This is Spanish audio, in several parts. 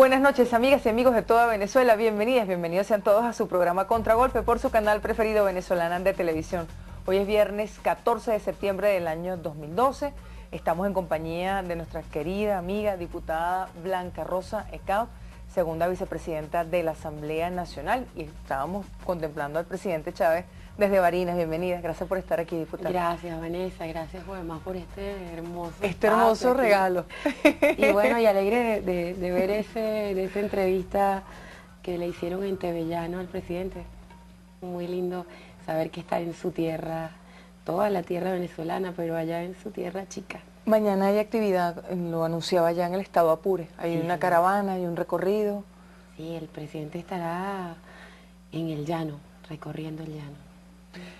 Buenas noches, amigas y amigos de toda Venezuela, bienvenidos sean todos a su programa Contragolpe por su canal preferido Venezolana de Televisión. Hoy es viernes 14 de septiembre del año 2012, estamos en compañía de nuestra querida amiga diputada Blanca Rosa Ecao, segunda vicepresidenta de la Asamblea Nacional, y estábamos contemplando al presidente Chávez desde Barinas. Bienvenida, gracias por estar aquí, diputada. Gracias, Vanessa, gracias además por este hermoso hermoso regalo. Y bueno, y alegre de ver esa entrevista que le hicieron en Tevellano al presidente. Muy lindo saber que está en su tierra, toda la tierra venezolana, pero allá en su tierra chica. Mañana hay actividad, lo anunciaba ya en el estado Apure, hay una caravana, hay un recorrido. Sí, el presidente estará en el llano, recorriendo el llano.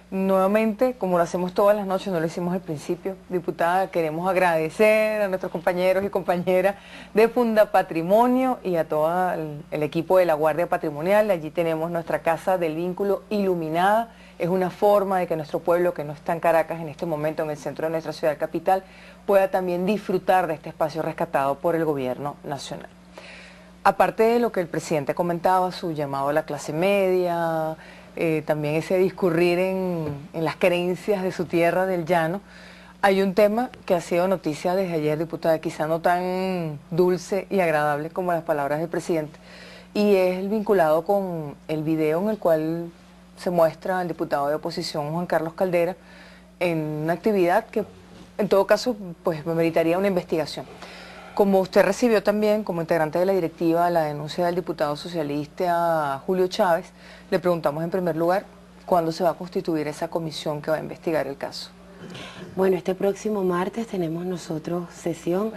Nuevamente, como lo hacemos todas las noches, no lo hicimos al principio, diputada, queremos agradecer a nuestros compañeros y compañeras de Funda Patrimonio y a todo el equipo de la Guardia Patrimonial. Allí tenemos nuestra Casa del Vínculo iluminada. Es una forma de que nuestro pueblo, que no está en Caracas en este momento, en el centro de nuestra ciudad capital, pueda también disfrutar de este espacio rescatado por el gobierno nacional. Aparte de lo que el presidente comentaba, su llamado a la clase media, también ese discurrir en las creencias de su tierra, del llano, hay un tema que ha sido noticia desde ayer, diputada, quizá no tan dulce y agradable como las palabras del presidente, y es el vinculado con el video en el cual se muestra al diputado de oposición Juan Carlos Caldera en una actividad que en todo caso pues meritaría una investigación. Como usted recibió también como integrante de la directiva la denuncia del diputado socialista Julio Chávez, le preguntamos en primer lugar cuándo se va a constituir esa comisión que va a investigar el caso. Bueno, este próximo martes tenemos nosotros sesión.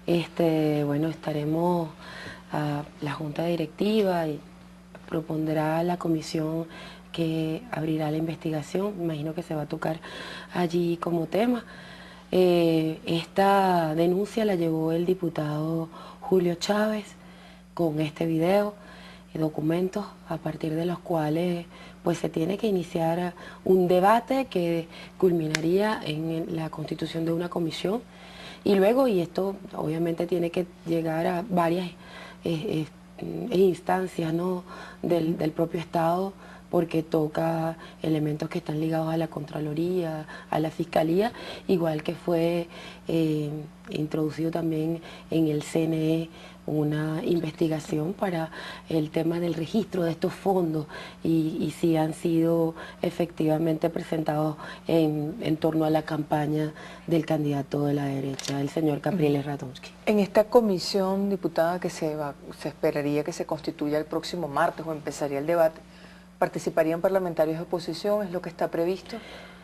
Bueno, estaremos la junta directiva y propondrá la comisión que abrirá la investigación. Me imagino que se va a tocar allí como tema. Esta denuncia la llevó el diputado Julio Chávez con este video y documentos a partir de los cuales pues se tiene que iniciar un debate que culminaría en la constitución de una comisión y luego, y esto obviamente tiene que llegar a varias instancias, ¿no?, del propio Estado, porque toca elementos que están ligados a la Contraloría, a la Fiscalía, igual que fue introducido también en el CNE una investigación para el tema del registro de estos fondos y si han sido efectivamente presentados en torno a la campaña del candidato de la derecha, el señor Capriles Radonsky. En esta comisión, diputada, que se esperaría que se constituya el próximo martes o empezaría el debate, ¿participarían parlamentarios de oposición? ¿Es lo que está previsto?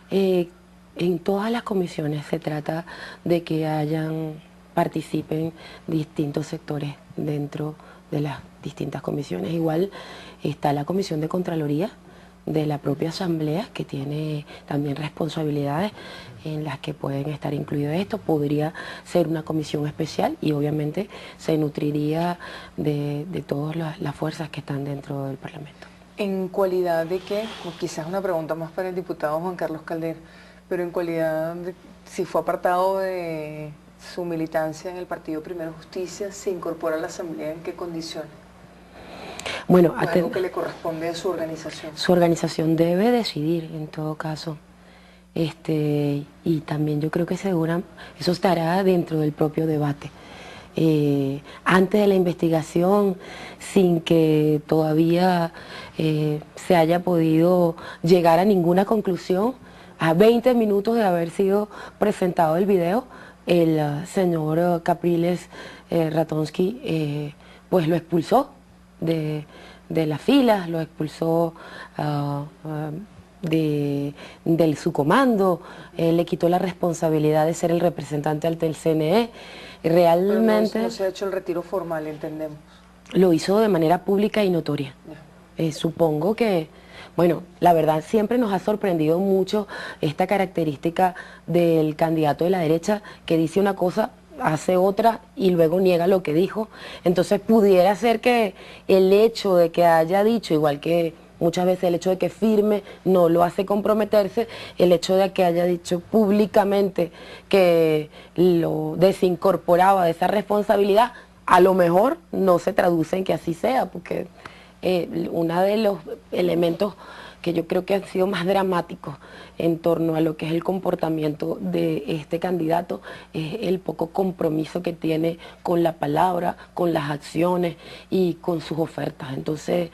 En todas las comisiones se trata de que participen distintos sectores dentro de las distintas comisiones. Igual está la Comisión de Contraloría de la propia Asamblea, que tiene también responsabilidades en las que pueden estar incluidos esto. Podría ser una comisión especial y obviamente se nutriría de todas las fuerzas que están dentro del Parlamento. ¿En cualidad de qué? Quizás una pregunta más para el diputado Juan Carlos Caldera, pero en cualidad de si fue apartado de su militancia en el Partido Primero Justicia, ¿se incorpora a la Asamblea en qué condiciones? Bueno, algo que le corresponde a su organización. Su organización debe decidir en todo caso. Y también yo creo que eso estará dentro del propio debate. Antes de la investigación, sin que todavía se haya podido llegar a ninguna conclusión, a 20 minutos de haber sido presentado el video, el señor Capriles Radonsky pues lo expulsó de las filas, lo expulsó de su comando, le quitó la responsabilidad de ser el representante ante el CNE. Realmente pero no se ha hecho el retiro formal, entendemos. Lo hizo de manera pública y notoria. Supongo que, bueno, la verdad siempre nos ha sorprendido mucho esta característica del candidato de la derecha que dice una cosa, hace otra y luego niega lo que dijo. Entonces pudiera ser que el hecho de que haya dicho, igual que muchas veces el hecho de que firme no lo hace comprometerse, el hecho de que haya dicho públicamente que lo desincorporaba de esa responsabilidad a lo mejor no se traduce en que así sea, porque uno de los elementos que yo creo que han sido más dramáticos en torno a lo que es el comportamiento de este candidato es el poco compromiso que tiene con la palabra, con las acciones y con sus ofertas. Entonces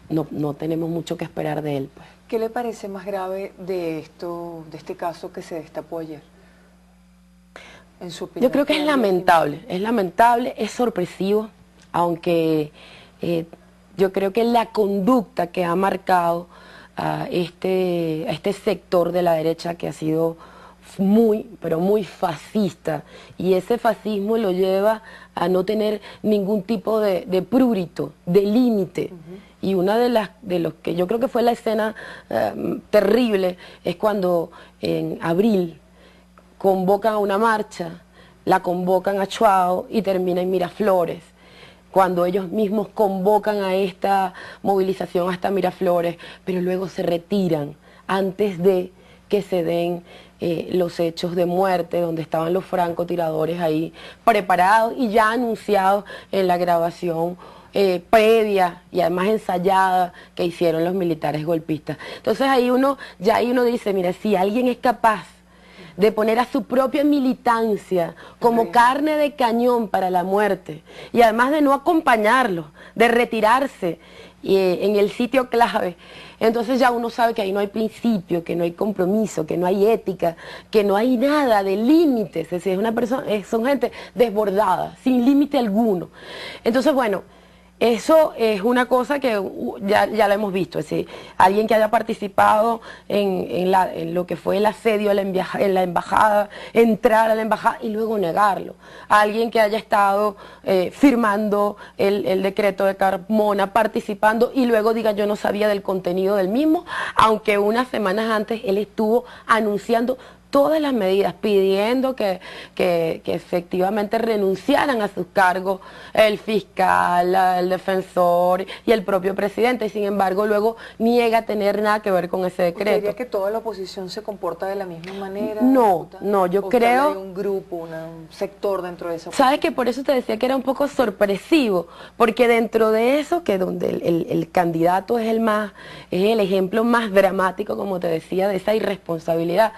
no tenemos mucho que esperar de él, pues. ¿Qué le parece más grave de este caso que se destapó ayer? En su opinión. Yo creo que es lamentable, es sorpresivo, aunque yo creo que la conducta que ha marcado a este sector de la derecha, que ha sido muy, pero muy fascista, y ese fascismo lo lleva a no tener ningún tipo de prurito, de límite. Y una de los que yo creo que fue la escena terrible es cuando en abril convocan a una marcha, la convocan a Chuao y termina en Miraflores, cuando ellos mismos convocan a esta movilización hasta Miraflores, pero luego se retiran antes de que se den los hechos de muerte, donde estaban los francotiradores ahí preparados y ya anunciados en la grabación previa y además ensayada que hicieron los militares golpistas. Entonces ahí uno dice, mira, si alguien es capaz de poner a su propia militancia como carne de cañón para la muerte, y además de no acompañarlos, de retirarse en el sitio clave, entonces ya uno sabe que ahí no hay principio, que no hay compromiso, que no hay ética, que no hay nada de límites. Es decir, son gente desbordada, sin límite alguno. Entonces, bueno, eso es una cosa que ya la hemos visto, es decir, alguien que haya participado en lo que fue el asedio en la embajada, entrar a la embajada y luego negarlo. Alguien que haya estado firmando el decreto de Carmona, participando y luego diga yo no sabía del contenido del mismo, aunque unas semanas antes él estuvo anunciando todas las medidas, pidiendo que efectivamente renunciaran a sus cargos el fiscal, el defensor y el propio presidente, y sin embargo luego niega tener nada que ver con ese decreto. ¿Usted diría que toda la oposición se comporta de la misma manera? No, yo creo... ¿Hay un grupo, un sector dentro de esa oposición? ¿Sabes que por eso te decía que era un poco sorpresivo? Porque dentro de eso, que donde el candidato es el ejemplo más dramático, como te decía, de esa irresponsabilidad,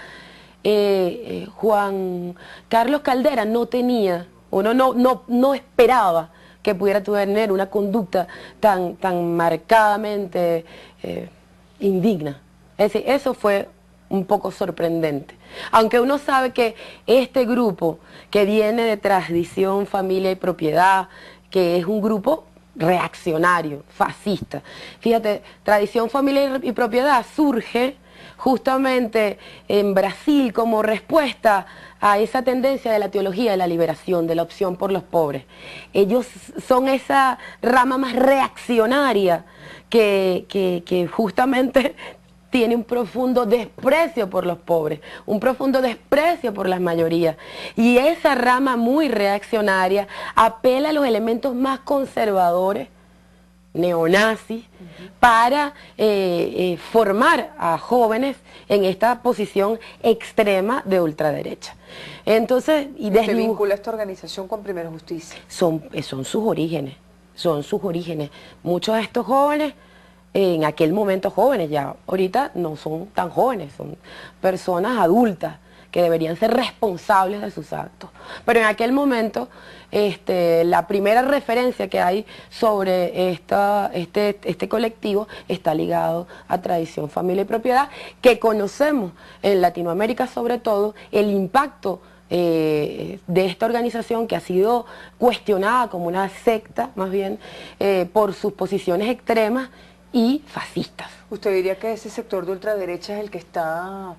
Juan Carlos Caldera no esperaba que pudiera tener una conducta tan marcadamente indigna. Es decir, eso fue un poco sorprendente. Aunque uno sabe que este grupo que viene de Tradición, Familia y Propiedad, que es un grupo reaccionario, fascista. Fíjate, Tradición, Familia y Propiedad surge justamente en Brasil como respuesta a esa tendencia de la teología de la liberación, de la opción por los pobres. Ellos son esa rama más reaccionaria que justamente tiene un profundo desprecio por los pobres, un profundo desprecio por las mayorías. Y esa rama muy reaccionaria apela a los elementos más conservadores, neonazis, para formar a jóvenes en esta posición extrema de ultraderecha. Entonces, ¿Usted vincula esta organización con Primera Justicia? Son sus orígenes, Muchos de estos jóvenes, en aquel momento jóvenes, ya ahorita no son tan jóvenes, son personas adultas que deberían ser responsables de sus actos. Pero en aquel momento, la primera referencia que hay sobre este colectivo está ligado a Tradición, Familia y Propiedad, que conocemos en Latinoamérica sobre todo el impacto de esta organización, que ha sido cuestionada como una secta, más bien, por sus posiciones extremas y fascistas. ¿Usted diría que ese sector de ultraderecha es el que está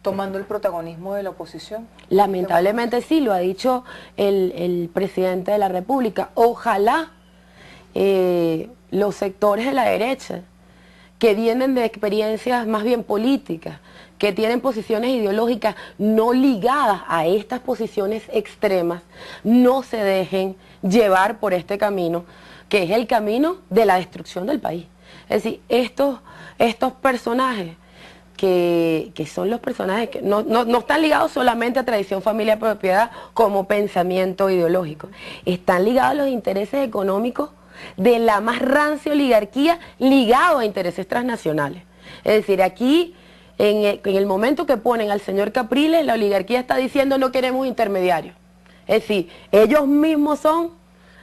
tomando el protagonismo de la oposición? Lamentablemente sí, lo ha dicho el presidente de la República. Ojalá los sectores de la derecha, que vienen de experiencias más bien políticas, que tienen posiciones ideológicas no ligadas a estas posiciones extremas, no se dejen llevar por este camino, que es el camino de la destrucción del país. Es decir, estos personajes que son los personajes que no están ligados solamente a tradición, familia, propiedad como pensamiento ideológico. Están ligados a los intereses económicos de la más rancia oligarquía, ligado a intereses transnacionales. Es decir, aquí, en el momento que ponen al señor Capriles, la oligarquía está diciendo no queremos intermediarios. Es decir, ellos mismos son,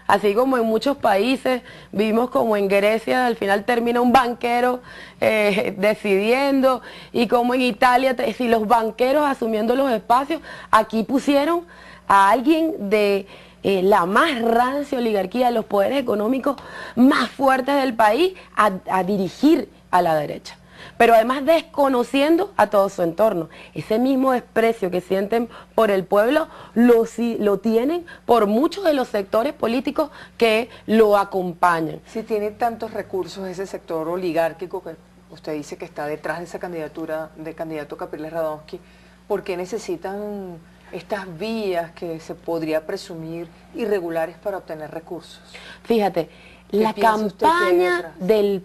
así como en muchos países, vimos como en Grecia al final termina un banquero decidiendo, y como en Italia, si los banqueros asumiendo los espacios, aquí pusieron a alguien de la más rancia oligarquía, los poderes económicos más fuertes del país, a dirigir a la derecha. Pero además desconociendo a todo su entorno. Ese mismo desprecio que sienten por el pueblo lo tienen por muchos de los sectores políticos que lo acompañan. Si tiene tantos recursos ese sector oligárquico que usted dice que está detrás de esa candidatura del candidato Capriles Radonsky, ¿por qué necesitan estas vías que se podría presumir irregulares para obtener recursos? Fíjate, la campaña del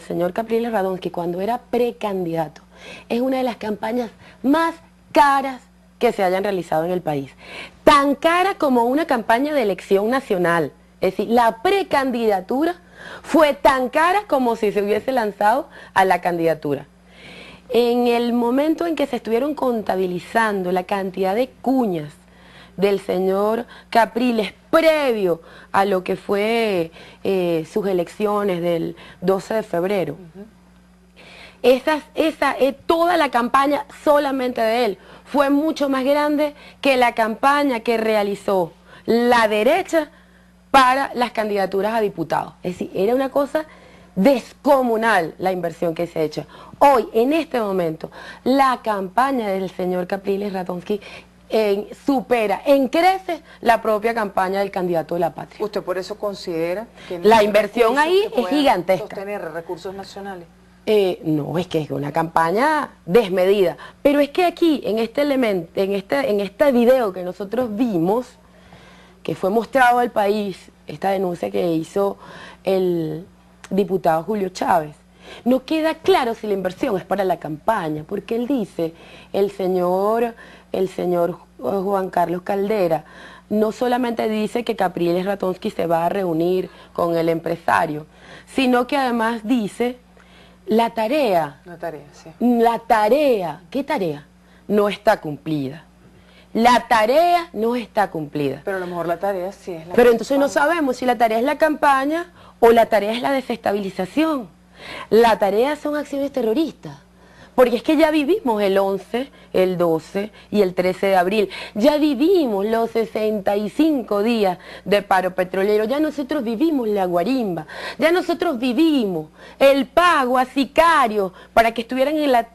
señor Capriles Radonsky, cuando era precandidato, es una de las campañas más caras que se hayan realizado en el país. Tan cara como una campaña de elección nacional. Es decir, la precandidatura fue tan cara como si se hubiese lanzado a la candidatura. En el momento en que se estuvieron contabilizando la cantidad de cuñas del señor Capriles previo a lo que fue sus elecciones del 12 de febrero, toda la campaña solamente de él fue mucho más grande que la campaña que realizó la derecha para las candidaturas a diputados. Es decir, era una cosa descomunal la inversión que se ha hecho. Hoy, en este momento, la campaña del señor Capriles Radonsky supera en creces la propia campaña del candidato de la patria. ¿Usted por eso considera que la inversión ahí es gigantesca? ¿Sostener recursos nacionales? No, es que es una campaña desmedida. Pero es que aquí, en este elemento, en este video que nosotros vimos, que fue mostrado al país, esta denuncia que hizo el diputado Julio Chávez, no queda claro si la inversión es para la campaña, porque él dice, el señor Juan Carlos Caldera, no solamente dice que Capriles Radonsky se va a reunir con el empresario, sino que además dice la tarea, ¿qué tarea? No está cumplida. La tarea no está cumplida. Pero a lo mejor la tarea sí es la Pero entonces no sabemos si la tarea es la campaña o la tarea es la desestabilización. La tarea son acciones terroristas. Porque es que ya vivimos el 11, el 12 y el 13 de abril. Ya vivimos los 65 días de paro petrolero. Ya nosotros vivimos la guarimba. Ya nosotros vivimos el pago a sicarios para que estuvieran en la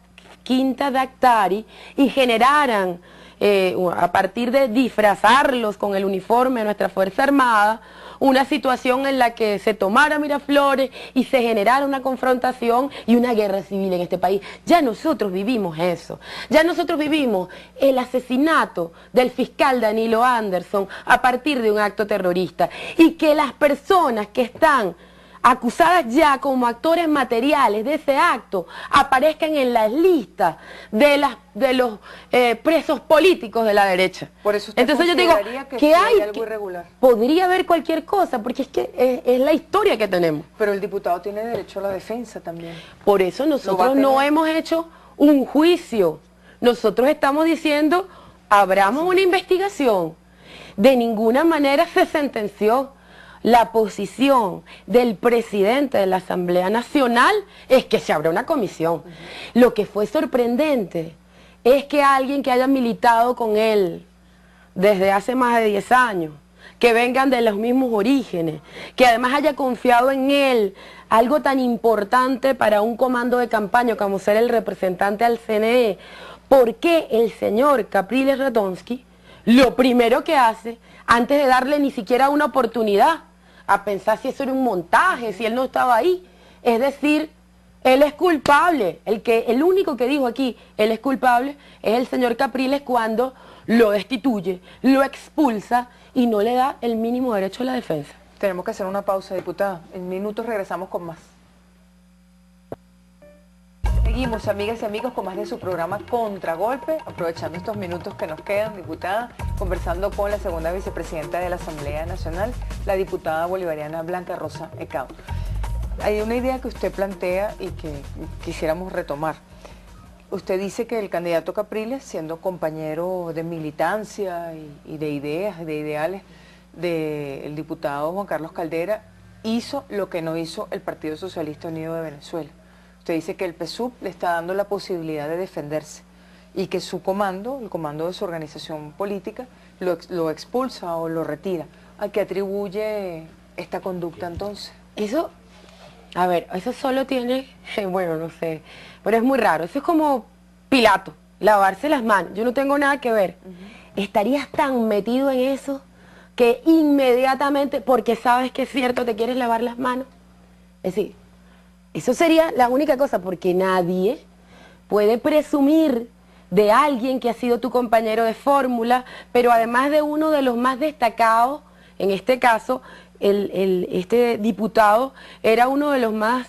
quinta de Actari y generaran, a partir de disfrazarlos con el uniforme de nuestra Fuerza Armada, una situación en la que se tomara Miraflores y se generara una confrontación y una guerra civil en este país. Ya nosotros vivimos eso. Ya nosotros vivimos el asesinato del fiscal Danilo Anderson a partir de un acto terrorista. Y que las personas que están acusadas ya como actores materiales de ese acto aparezcan en las listas de los presos políticos de la derecha. Por eso usted entonces yo digo que hay algo irregular. Podría haber cualquier cosa, porque es que es la historia que tenemos. Pero el diputado tiene derecho a la defensa también. Por eso nosotros no hemos hecho un juicio. Nosotros estamos diciendo, abramos una investigación. De ninguna manera se sentenció. La posición del presidente de la Asamblea Nacional es que se abra una comisión. Lo que fue sorprendente es que alguien que haya militado con él desde hace más de 10 años, que vengan de los mismos orígenes, que además haya confiado en él, algo tan importante para un comando de campaña como ser el representante al CNE, ¿por qué el señor Capriles Radonsky lo primero que hace, antes de darle ni siquiera una oportunidad a pensar si eso era un montaje, si él no estaba ahí, es decir, él es culpable? El único que dijo aquí, él es culpable, es el señor Capriles cuando lo destituye, lo expulsa y no le da el mínimo derecho a la defensa. Tenemos que hacer una pausa, diputada. En minutos regresamos con más. Seguimos, amigas y amigos, con más de su programa Contragolpe, aprovechando estos minutos que nos quedan, diputada, conversando con la segunda vicepresidenta de la Asamblea Nacional, la diputada bolivariana Blanca Rosa Hecao. Hay una idea que usted plantea y que quisiéramos retomar. Usted dice que el candidato Capriles, siendo compañero de militancia y de ideas, de ideales del diputado Juan Carlos Caldera, hizo lo que no hizo el Partido Socialista Unido de Venezuela. Usted dice que el PSUV le está dando la posibilidad de defenderse y que su comando, el comando de su organización política, lo expulsa o lo retira. ¿A qué atribuye esta conducta entonces? Eso, a ver, eso solo tiene, bueno, no sé, pero es muy raro. Eso es como Pilato, lavarse las manos. Yo no tengo nada que ver. Estarías tan metido en eso que inmediatamente, porque sabes que es cierto, te quieres lavar las manos. Es decir, eso sería la única cosa, porque nadie puede presumir de alguien que ha sido tu compañero de fórmula, pero además de uno de los más destacados, en este caso, este diputado era uno de los más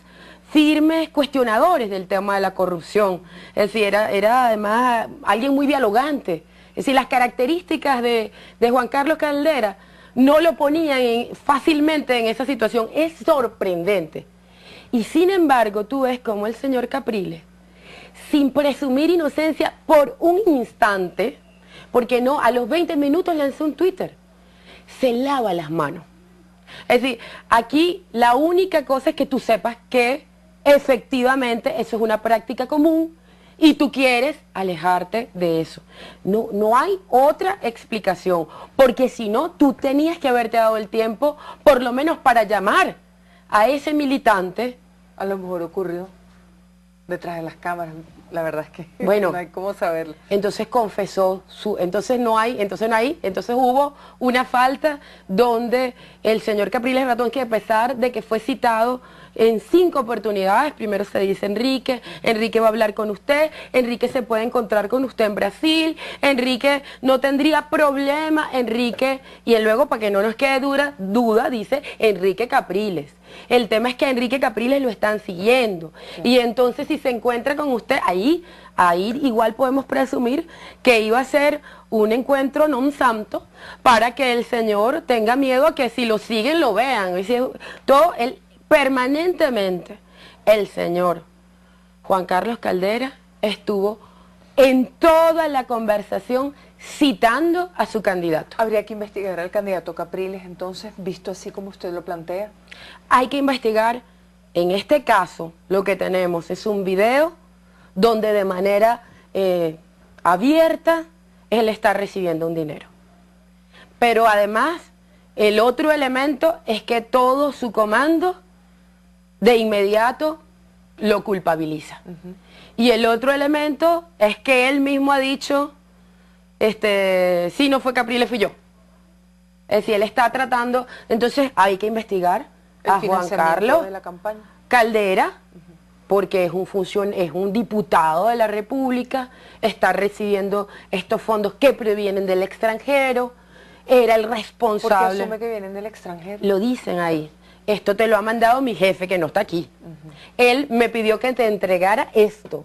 firmes cuestionadores del tema de la corrupción. Es decir, era además alguien muy dialogante. Es decir, las características de Juan Carlos Caldera no lo ponían fácilmente en esa situación. Es sorprendente. Y sin embargo, tú ves como el señor Capriles, sin presumir inocencia por un instante, porque no, a los 20 minutos lanzó un Twitter, se lava las manos. Es decir, aquí la única cosa es que tú sepas que efectivamente eso es una práctica común y tú quieres alejarte de eso. No hay otra explicación, porque si no, tú tenías que haberte dado el tiempo, por lo menos para llamar a ese militante. A lo mejor ocurrió detrás de las cámaras, la verdad es que bueno, no hay cómo saberlo. Entonces confesó entonces hubo una falta donde el señor Capriles Ratón, que a pesar de que fue citado en 5 oportunidades, primero se dice Enrique va a hablar con usted, Enrique se puede encontrar con usted en Brasil, Enrique no tendría problema, Enrique, y luego para que no nos quede duda, dice Enrique Capriles. El tema es que a Enrique Capriles lo están siguiendo, sí. Y entonces si se encuentra con usted, ahí igual podemos presumir que iba a ser un encuentro non santo para que el señor tenga miedo a que si lo siguen lo vean. Permanentemente el señor Juan Carlos Caldera estuvo en toda la conversación citando a su candidato. ¿Habría que investigar al candidato Capriles entonces, visto así como usted lo plantea? Hay que investigar. En este caso lo que tenemos es un video donde de manera abierta él está recibiendo un dinero. Pero además el otro elemento es que todo su comando de inmediato lo culpabiliza. Y el otro elemento es que él mismo ha dicho, sí, no fue Capriles, fui yo. Es decir, él está tratando, entonces hay que investigar a Juan Carlos de la campaña. Caldera, porque es un diputado de la República, está recibiendo estos fondos que provienen del extranjero, era el responsable. ¿Por qué asume que vienen del extranjero? Lo dicen ahí. Esto te lo ha mandado mi jefe que no está aquí. Él me pidió que te entregara esto.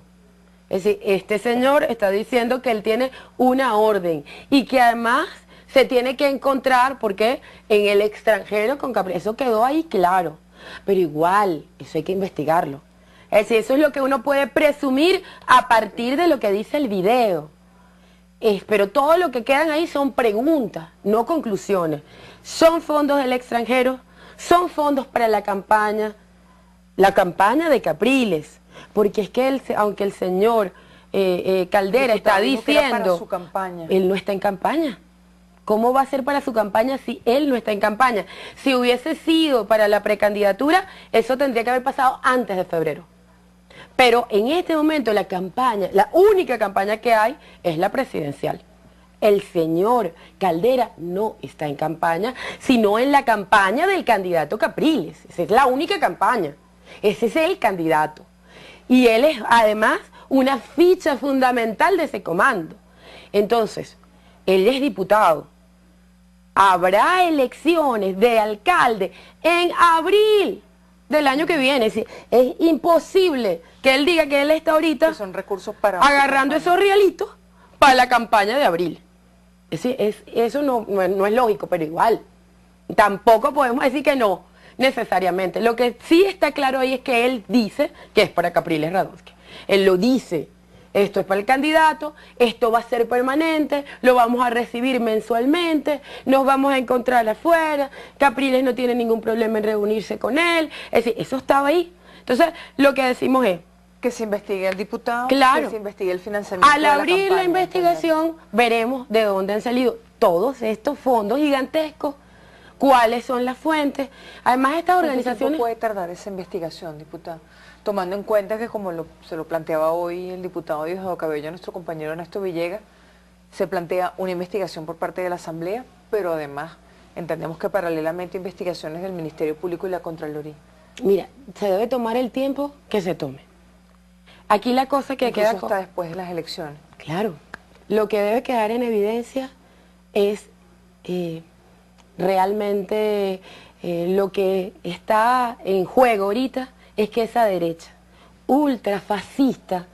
Es decir, este señor está diciendo que él tiene una orden y que además se tiene que encontrar porque en el extranjero con Capriles. Eso quedó ahí claro. Pero igual, eso hay que investigarlo. Es decir, eso es lo que uno puede presumir a partir de lo que dice el video. Pero todo lo que quedan ahí son preguntas, no conclusiones. Son fondos del extranjero, son fondos para la campaña de Capriles, porque es que aunque el señor Caldera está diciendo, para su campaña. Él no está en campaña. ¿Cómo va a ser para su campaña si él no está en campaña? Si hubiese sido para la precandidatura, eso tendría que haber pasado antes de febrero. Pero en este momento la campaña, la única campaña que hay es la presidencial. El señor Caldera no está en campaña, sino en la campaña del candidato Capriles. Esa es la única campaña. Ese es el candidato. Y él es además una ficha fundamental de ese comando. Entonces, él es diputado. Habrá elecciones de alcalde en abril del año que viene. Es imposible que él diga que él está ahorita que son recursos para agarrando esos realitos para la campaña de abril. Eso no es lógico, pero igual. Tampoco podemos decir que no, necesariamente. Lo que sí está claro ahí es que él dice que es para Capriles Radonsky. Él lo dice. Esto es para el candidato, esto va a ser permanente, lo vamos a recibir mensualmente, nos vamos a encontrar afuera, Capriles no tiene ningún problema en reunirse con él. Es decir, eso estaba ahí. Entonces, lo que decimos es que se investigue el diputado, claro, que se investigue el financiamiento. Al abrir la investigación, veremos de dónde han salido todos estos fondos gigantescos, cuáles son las fuentes. Además, estas organizaciones... ¿Cuánto tiempo puede tardar esa investigación, diputado? Tomando en cuenta que, como se lo planteaba hoy el diputado Diosdado Cabello, nuestro compañero Ernesto Villegas, se plantea una investigación por parte de la Asamblea, pero además entendemos que paralelamente investigaciones del Ministerio Público y la Contraloría. Mira, se debe tomar el tiempo que se tome. Aquí la cosa que incluso queda... hasta después de las elecciones. Claro. Lo que debe quedar en evidencia es realmente lo que está en juego ahorita es que esa derecha ultrafascista,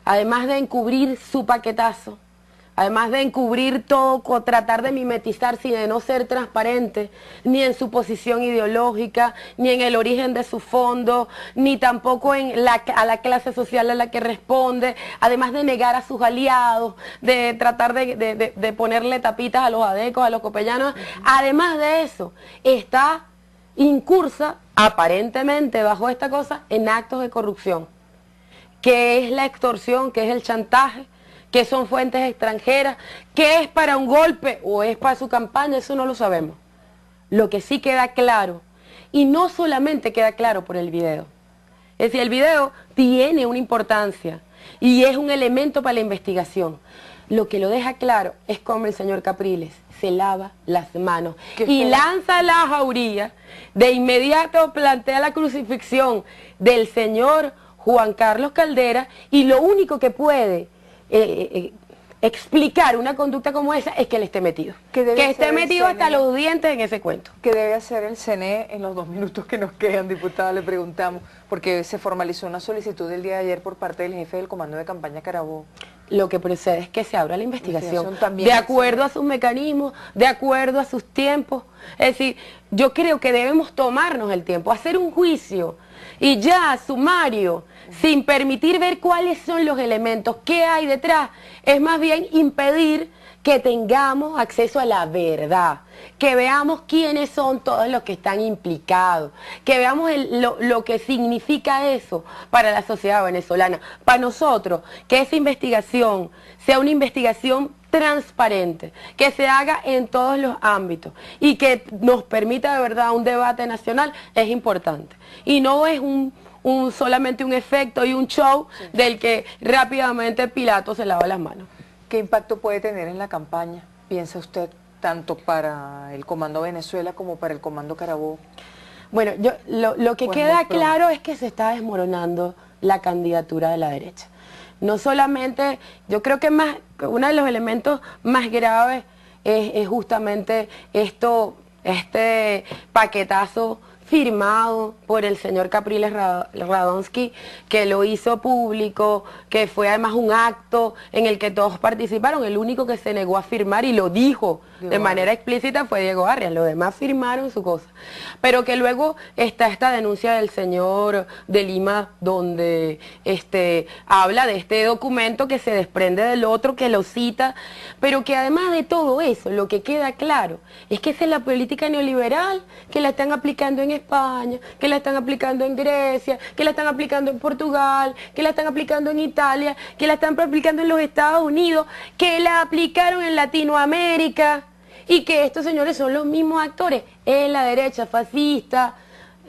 además de encubrir su paquetazo, además de encubrir todo, tratar de mimetizarse y de no ser transparente, ni en su posición ideológica, ni en el origen de su fondo, ni tampoco a la clase social a la que responde, además de negar a sus aliados, de tratar de ponerle tapitas a los adecos, a los copellanos. Además de eso, está incursa, aparentemente bajo esta cosa, en actos de corrupción, que es la extorsión, que es el chantaje, que son fuentes extranjeras, que es para un golpe o es para su campaña, eso no lo sabemos. Lo que sí queda claro, y no solamente queda claro por el video, es decir, el video tiene una importancia y es un elemento para la investigación. Lo que lo deja claro es cómo el señor Capriles se lava las manos y lanza la jauría, de inmediato plantea la crucifixión del señor Juan Carlos Caldera, y lo único que puede explicar una conducta como esa es que él esté metido. Que esté metido hasta los dientes en ese cuento. ¿Qué debe hacer el CNE en los 2 minutos que nos quedan, diputada? Le preguntamos, porque se formalizó una solicitud el día de ayer por parte del jefe del Comando de Campaña Carabobo. Lo que procede es que se abra la investigación de acuerdo a sus mecanismos, de acuerdo a sus tiempos. Es decir, yo creo que debemos tomarnos el tiempo, hacer un juicio y ya sumario, sin permitir ver cuáles son los elementos, qué hay detrás. Es más bien impedir que tengamos acceso a la verdad, que veamos quiénes son todos los que están implicados, que veamos lo que significa eso para la sociedad venezolana. Para nosotros, que esa investigación sea una investigación transparente, que se haga en todos los ámbitos y que nos permita de verdad un debate nacional, es importante. Y no es solamente un efecto y un show del que rápidamente Pilato se lava las manos. ¿Qué impacto puede tener en la campaña, piensa usted, tanto para el Comando Venezuela como para el Comando Carabobo? Bueno, lo que queda claro es que se está desmoronando la candidatura de la derecha. No solamente, yo creo que uno de los elementos más graves es justamente este paquetazo firmado por el señor Capriles Radonsky, que lo hizo público, que fue además un acto en el que todos participaron. El único que se negó a firmar y lo dijo de manera explícita fue Diego Arias, los demás firmaron su cosa. Pero que luego está esta denuncia del señor de Lima, donde habla de este documento que se desprende del otro, que lo cita, pero que además de todo eso, lo que queda claro es que esa es la política neoliberal que la están aplicando en España, que la están aplicando en Grecia, que la están aplicando en Portugal, que la están aplicando en Italia, que la están aplicando en los Estados Unidos, que la aplicaron en Latinoamérica, y que estos señores son los mismos actores. Es la derecha fascista,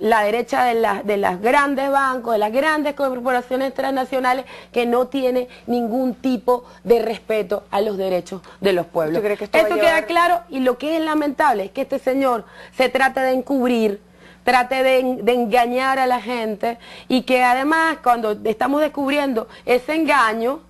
la derecha de las grandes bancos, de las grandes corporaciones transnacionales, que no tiene ningún tipo de respeto a los derechos de los pueblos. ¿Tú crees que esto queda claro? Y lo que es lamentable es que este señor se trate de encubrir, trate de engañar a la gente, y que además cuando estamos descubriendo ese engaño,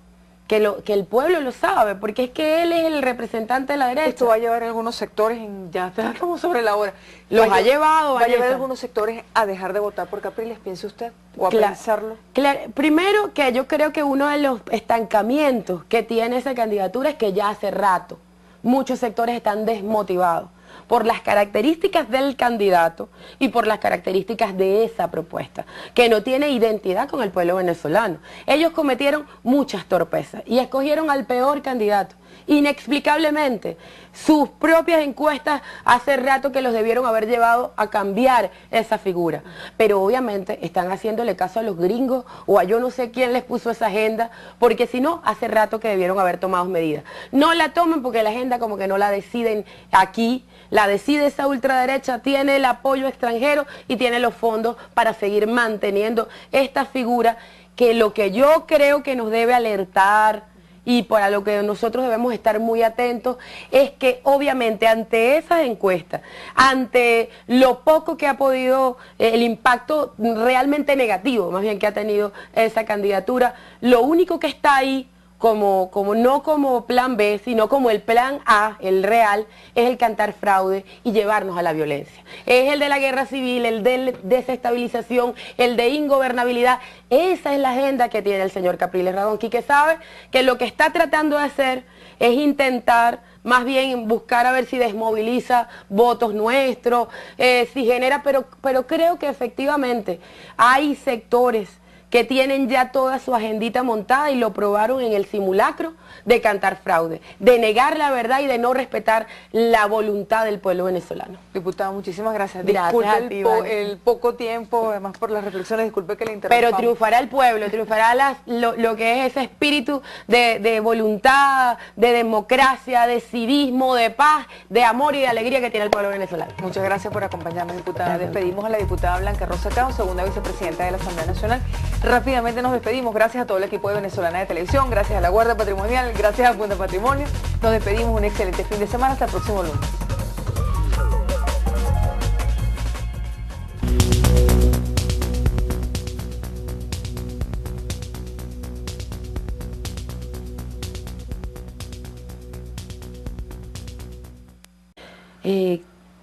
que el pueblo lo sabe, porque es que él es el representante de la derecha. Esto va a llevar a algunos sectores, ya estamos sobre la hora. Los ha llevado, va a llevar a algunos sectores a dejar de votar por Capriles, ¿piensa usted? ¿O a pensarlo? Claro, primero que yo creo que uno de los estancamientos que tiene esa candidatura es que ya hace rato muchos sectores están desmotivados por las características del candidato y por las características de esa propuesta, que no tiene identidad con el pueblo venezolano. Ellos cometieron muchas torpezas y escogieron al peor candidato. Inexplicablemente, sus propias encuestas hace rato que los debieron haber llevado a cambiar esa figura, pero obviamente están haciéndole caso a los gringos o a yo no sé quién les puso esa agenda, porque si no, hace rato que debieron haber tomado medidas. No la tomen porque la agenda como que no la deciden aquí, la decide esa ultraderecha, tiene el apoyo extranjero y tiene los fondos para seguir manteniendo esta figura, que lo que yo creo que nos debe alertar y para lo que nosotros debemos estar muy atentos es que obviamente ante esas encuestas, ante lo poco que ha podido, el impacto realmente negativo más bien que ha tenido esa candidatura, lo único que está ahí no como plan B, sino como el plan A, el real, es el cantar fraude y llevarnos a la violencia. Es el de la guerra civil, el de desestabilización, el de ingobernabilidad. Esa es la agenda que tiene el señor Capriles Radonsky, que sabe que lo que está tratando de hacer es intentar más bien buscar a ver si desmoviliza votos nuestros, si genera, pero creo que efectivamente hay sectores que tienen ya toda su agendita montada y lo probaron en el simulacro de cantar fraude, de negar la verdad y de no respetar la voluntad del pueblo venezolano. Diputada, muchísimas gracias. Gracias Disculpe el poco tiempo, además por las reflexiones, disculpe que le interrumpamos. Pero triunfará el pueblo, triunfará lo que es ese espíritu de voluntad, de democracia, de civismo, de paz, de amor y de alegría que tiene el pueblo venezolano. Muchas gracias por acompañarnos, diputada. Despedimos a la diputada Blanca Rosa Cao, segunda vicepresidenta de la Asamblea Nacional. Rápidamente nos despedimos, gracias a todo el equipo de Venezolana de Televisión, gracias a la Guardia Patrimonial, gracias a Funda Patrimonio. Nos despedimos, un excelente fin de semana, hasta el próximo lunes.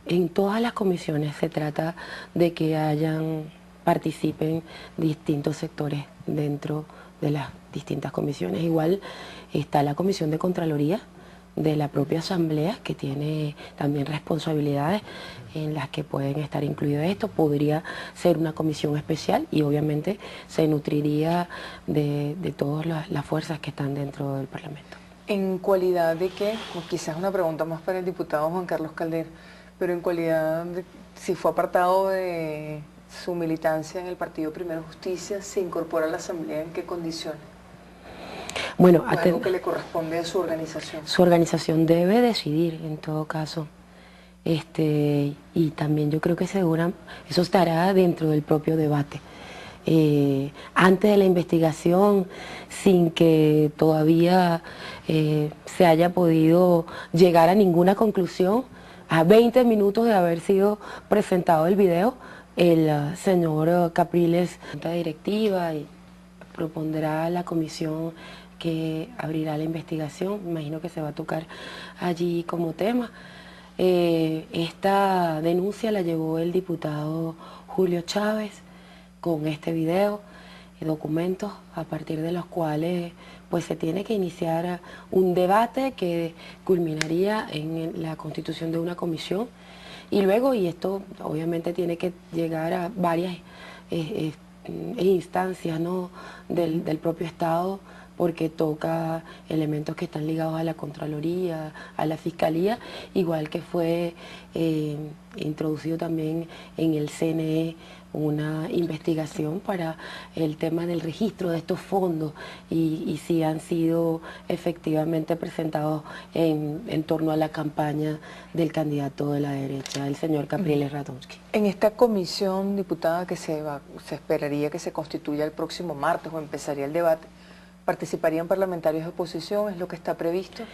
En todas las comisiones se trata de que participen distintos sectores dentro de las distintas comisiones. Igual está la Comisión de Contraloría de la propia Asamblea, que tiene también responsabilidades en las que pueden estar incluidos esto. Podría ser una comisión especial y obviamente se nutriría de todas las fuerzas que están dentro del Parlamento. ¿En cualidad de qué? O quizás una pregunta más para el diputado Juan Carlos Caldera, pero en cualidad de si fue apartado de su militancia en el Partido Primero Justicia, ¿se incorpora a la Asamblea en qué condiciones? Bueno, algo que le corresponde a su organización. Su organización debe decidir en todo caso. Y también yo creo que eso estará dentro del propio debate. Antes de la investigación, sin que todavía se haya podido llegar a ninguna conclusión, a 20 minutos de haber sido presentado el video, el señor Capriles, junta directiva, y propondrá a la comisión que abrirá la investigación. Me imagino que se va a tocar allí como tema. Esta denuncia la llevó el diputado Julio Chávez con este video, documentos a partir de los cuales pues se tiene que iniciar un debate que culminaría en la constitución de una comisión y luego, y esto obviamente tiene que llegar a varias instancias, ¿no?, del propio Estado, porque toca elementos que están ligados a la Contraloría, a la Fiscalía, igual que fue introducido también en el CNE una investigación para el tema del registro de estos fondos y si han sido efectivamente presentados en torno a la campaña del candidato de la derecha, el señor Capriles Radonsky. En esta comisión, diputada, que se esperaría que se constituya el próximo martes o empezaría el debate, ¿participarían parlamentarios de oposición? ¿Es lo que está previsto?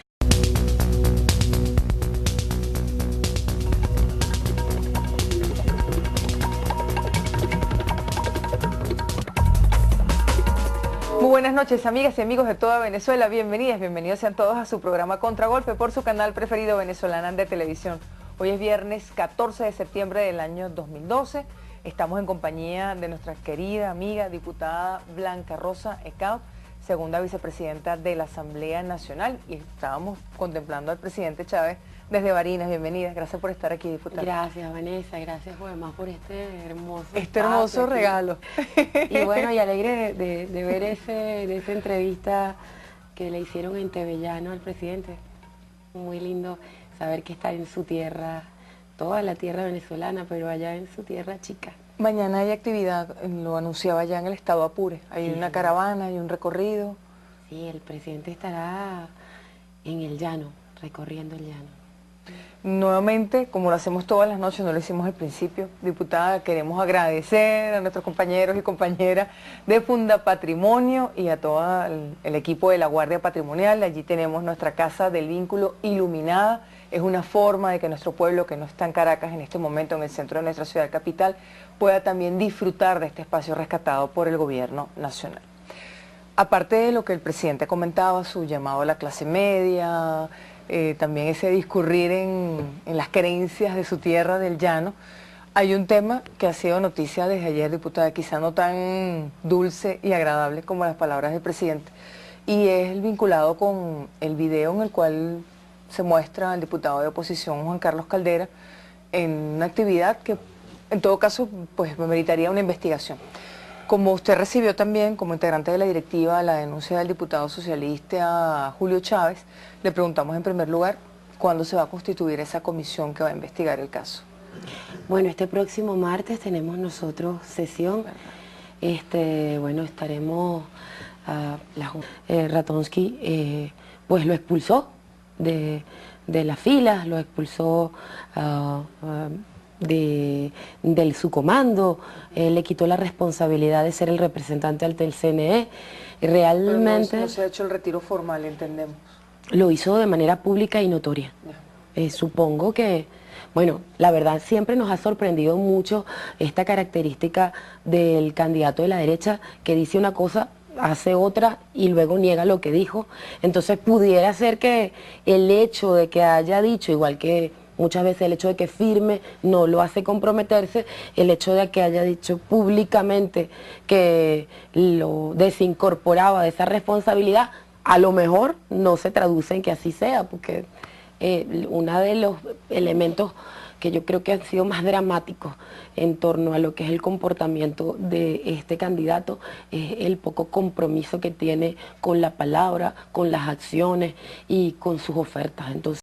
Muy Buenas noches, amigas y amigos de toda Venezuela, bienvenidos sean todos a su programa Contragolpe por su canal preferido Venezolana de Televisión. Hoy es viernes 14 de septiembre del año 2012, estamos en compañía de nuestra querida amiga diputada Blanca Rosa Echaud, segunda vicepresidenta de la Asamblea Nacional, y estábamos contemplando al presidente Chávez desde Barinas. Bienvenida, gracias por estar aquí, diputada. Gracias, Vanessa, gracias además por este hermoso regalo. Y bueno, y alegre de ver esa entrevista que le hicieron en Tevellano al presidente. Muy lindo saber que está en su tierra, toda la tierra venezolana, pero allá en su tierra chica. Mañana hay actividad, lo anunciaba ya en el estado Apure, hay una caravana, hay un recorrido. Sí, el presidente estará en el llano, recorriendo el llano. Nuevamente, como lo hacemos todas las noches, no lo hicimos al principio, diputada, queremos agradecer a nuestros compañeros y compañeras de Funda Patrimonio y a todo el equipo de la Guardia Patrimonial. Allí tenemos nuestra Casa del Vínculo iluminada. Es una forma de que nuestro pueblo, que no está en Caracas en este momento, en el centro de nuestra ciudad capital, pueda también disfrutar de este espacio rescatado por el gobierno nacional. Aparte de lo que el presidente comentaba, su llamado a la clase media, también ese discurrir en las creencias de su tierra, del llano, hay un tema que ha sido noticia desde ayer, diputada, quizá no tan dulce y agradable como las palabras del presidente, y es el vinculado con el video en el cual se muestra al diputado de oposición Juan Carlos Caldera en una actividad que en todo caso pues meritaría una investigación. Como usted recibió también como integrante de la directiva la denuncia del diputado socialista Julio Chávez, le preguntamos en primer lugar cuándo se va a constituir esa comisión que va a investigar el caso. Bueno, este próximo martes tenemos nosotros sesión. Bueno, estaremos, Ratonsky pues lo expulsó de las filas, lo expulsó de su comando, le quitó la responsabilidad de ser el representante ante el CNE. Realmente pero no se ha hecho el retiro formal, entendemos. Lo hizo de manera pública y notoria. Supongo que, bueno, la verdad siempre nos ha sorprendido mucho esta característica del candidato de la derecha que dice una cosa, hace otra y luego niega lo que dijo. Entonces pudiera ser que el hecho de que haya dicho, igual que muchas veces el hecho de que firme no lo hace comprometerse, el hecho de que haya dicho públicamente que lo desincorporaba de esa responsabilidad, a lo mejor no se traduce en que así sea, porque uno de los elementos que yo creo que han sido más dramáticos en torno a lo que es el comportamiento de este candidato es el poco compromiso que tiene con la palabra, con las acciones y con sus ofertas. Entonces,